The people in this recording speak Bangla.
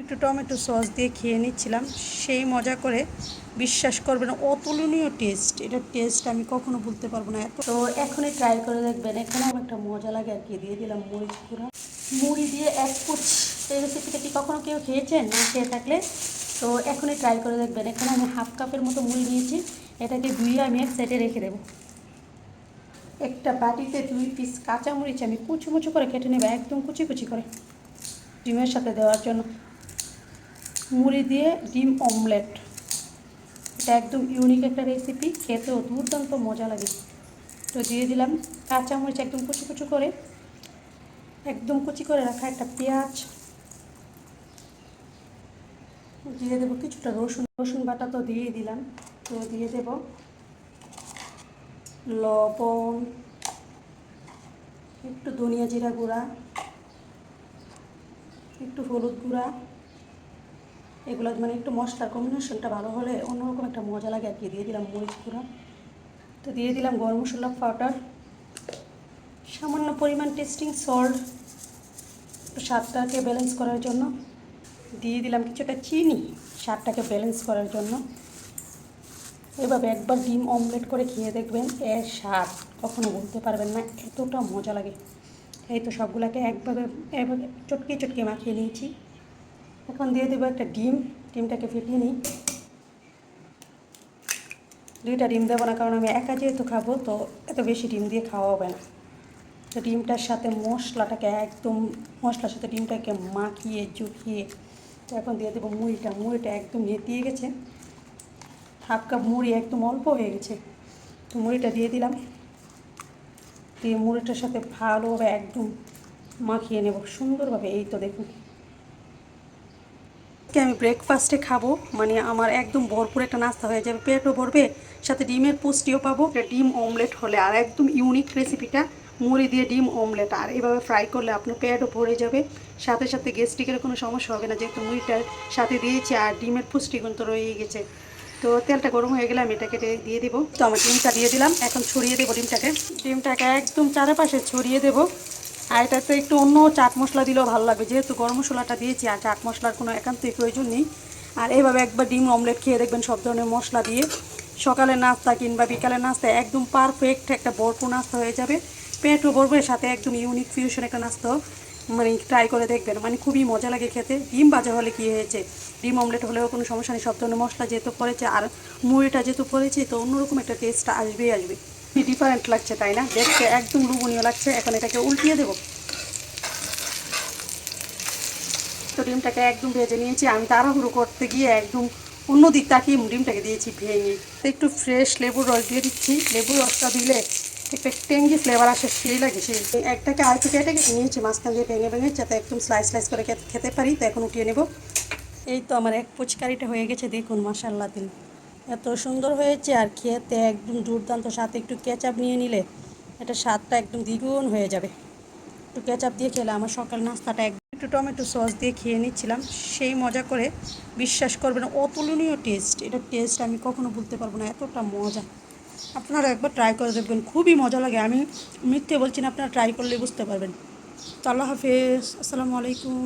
একটু টমেটো সস দিয়ে খেয়ে নিচ্ছিলাম, সেই মজা করে। বিশ্বাস করবেন, অতুলনীয় টেস্ট। এটার টেস্ট আমি কখনো ভুলতে পারবো না। তো এখনই ট্রাই করে দেখবেন, এখানে আমার একটা মজা লাগে আর কি। দিয়ে দিলাম মরিচ গুঁড়া, মুড়ি দিয়ে এক কুচ। এই রেসিপিটা কি কখনো কেউ খেয়েছেন? না খেয়ে থাকলে তো এখনই ট্রাই করে দেখবেন। এখানে আমি হাফ কাপের মতো মুড়ি নিয়েছি, এটাকে ধুয়ে আমি এক সাইডে রেখে দেবো। একটা বাটিতে 2 পিস কাঁচামরিচ আমি কুচি কুচি করে কেটে নেব, একদম কুচি কুচি করে, ডিমের সাথে দেওয়ার জন্য। মুড়ি দিয়ে ডিম অমলেট, এটা একদম ইউনিক একটা রেসিপি, খেতেও দুর্দান্ত মজা লাগে। তো দিয়ে দিলাম কাঁচামরিচ একদম কুচি কুচি করে, একদম কুচি করে রাখা একটা পেঁয়াজ, দিয়ে দেবো কিছুটা রসুন। রসুন বাটা তো দিয়ে দিলাম। তো দিয়ে দেব লবণ, একটু ধনিয়া জিরা গুঁড়া, একটু হলুদ গুঁড়া। এগুলো মানে একটু মশলার কম্বিনেশনটা ভালো হলে অন্যরকম একটা মজা লাগে আর কি। দিয়ে দিলাম মরিচ গুঁড়া। তো দিয়ে দিলাম গরম মশলা পাউডার, সামান্য পরিমাণ টেস্টিং সল্ট স্বাদটাকে ব্যালেন্স করার জন্য। দিয়ে দিলাম কিছুটা চিনি স্বাদটাকে ব্যালেন্স করার জন্য। এভাবে একবার ডিম অমলেট করে খেয়ে দেখবেন, এর স্বাদ কখনো বলতে পারবেন না, এতটা মজা লাগে। এই তো সবগুলোকে একভাবে এভাবে চটকে চটকে মাখিয়ে নিয়েছি। এখন দিয়ে দেবো একটা ডিম, ডিমটাকে ফেটিয়ে নিই। 2টা ডিম দেবো না, কারণ আমি একা যেহেতু খাবো, তো এত বেশি ডিম দিয়ে খাওয়া হবে না। তো ডিমটার সাথে মশলাটাকে একদম, মশলার সাথে ডিমটাকে মাখিয়ে চুকিয়ে, তো এখন দিয়ে দেবো মুড়িটা। মুড়িটা একদম নেতিয়ে গেছে, হাফ কাপ মুড়ি একদম অল্প হয়ে গেছে। তো মুড়িটা দিয়ে দিলাম, দিয়ে মুড়িটার সাথে ভালোভাবে একদম মাখিয়ে নেব সুন্দরভাবে। এই তো দেখুন, আমি ব্রেকফাস্টে খাবো, মানে আমার একদম ভরপুর একটা নাস্তা হয়ে যাবে, পেটও ভরবে, সাথে ডিমের পুষ্টিও পাবো। ডিম অমলেট হলে আর একদম ইউনিক রেসিপিটা, মুড়ি দিয়ে ডিম অমলেট, আর এভাবে ফ্রাই করলে আপনার পেটও ভরে যাবে, সাথে সাথে গ্যাস্ট্রিকের কোনো সমস্যা হবে না, যেহেতু মুড়িটার সাথে দিয়েছি আর ডিমের পুষ্টিগুণ তো রয়েই গেছে। তো তেলটা গরম হয়ে গেলে আমি এটাকে দিয়ে দেবো। তো আমার ডিমটা দিয়ে দিলাম, এখন ছড়িয়ে দেবো ডিমটাকে। ডিমটাকে একদম চারপাশে ছড়িয়ে দেবো। আর এটাতে একটু অন্য চাট মশলা দিলেও ভালো লাগবে, যেহেতু গরম মশলাটা দিয়েছি, আর চাট মশলার কোনো একান্তই প্রয়োজন নেই। আর এইভাবে একবার ডিম অমলেট খেয়ে দেখবেন, সব ধরনের মশলা দিয়ে সকালের নাস্তা কিংবা বিকালের নাস্তা একদম পারফেক্ট একটা ভরপুর নাস্তা হয়ে যাবে, পেটও ভরবে, সাথে একদম ইউনিক ফিউশন একটা নাস্তা। মানে ট্রাই করে দেখবেন, মানে খুবই মজা লাগে খেতে। ডিম ভাজা হলে কী হয়েছে, ডিম অমলেট হলেও কোনো সমস্যা নেই, সব ধরনের মশলা যেহেতু পড়েছে আর মুড়িটা যেহেতু পড়েছে, তো অন্যরকম একটা টেস্টটা আসবেই আসবে। ডিফারেন্ট লাগছে তাই না, দেখতে একদম লোভনীয় লাগছে। এখন এটাকে উল্টিয়ে দেবো। তো ডিমটাকে একদম ভেজে নিয়েছি, আমি তাড়াহুড়ো করতে গিয়ে একদম অন্য দিক তাকিয়ে ডিমটাকে দিয়েছি ভেঙে। একটু ফ্রেশ লেবুর রস দিয়ে দিচ্ছি, লেবুর রসটা দিলে একটা টেঙ্গি ফ্লেভার আসে, সেই লাগে। সেই একটাকে আর একটু কেটে নিয়েছি মাঝখান দিয়ে ভেঙে ভেঙে, যাতে একদম স্লাইস স্লাইস করে খেতে পারি। তো এখন উঠিয়ে নেব। এই তো আমার এক পুচকারিটা হয়ে গেছে, দেখুন মাশাআল্লাহ দিন, এত সুন্দর হয়েছে আর খেতে একদম দুর্দান্ত। সাথে একটু কেচাপ নিয়ে নিলে এটা স্বাদটা একদম দ্বিগুণ হয়ে যাবে। একটু কেচাপ দিয়ে খেলে আমার সকাল নাস্তাটা একটু টমেটো সস দিয়ে খেয়ে নিচ্ছিলাম, সেই মজা করে। বিশ্বাস করবেন, অতুলনীয় টেস্ট। এটার টেস্ট আমি কখনো ভুলতে পারবো না, এতটা মজা। আপনারা একবার ট্রাই করে দেখবেন, খুবই মজা লাগে। আমি মিথ্যে বলছি না, আপনারা ট্রাই করলে বুঝতে পারবেন। তো আল্লাহ হাফেজ, আসসালামু আলাইকুম।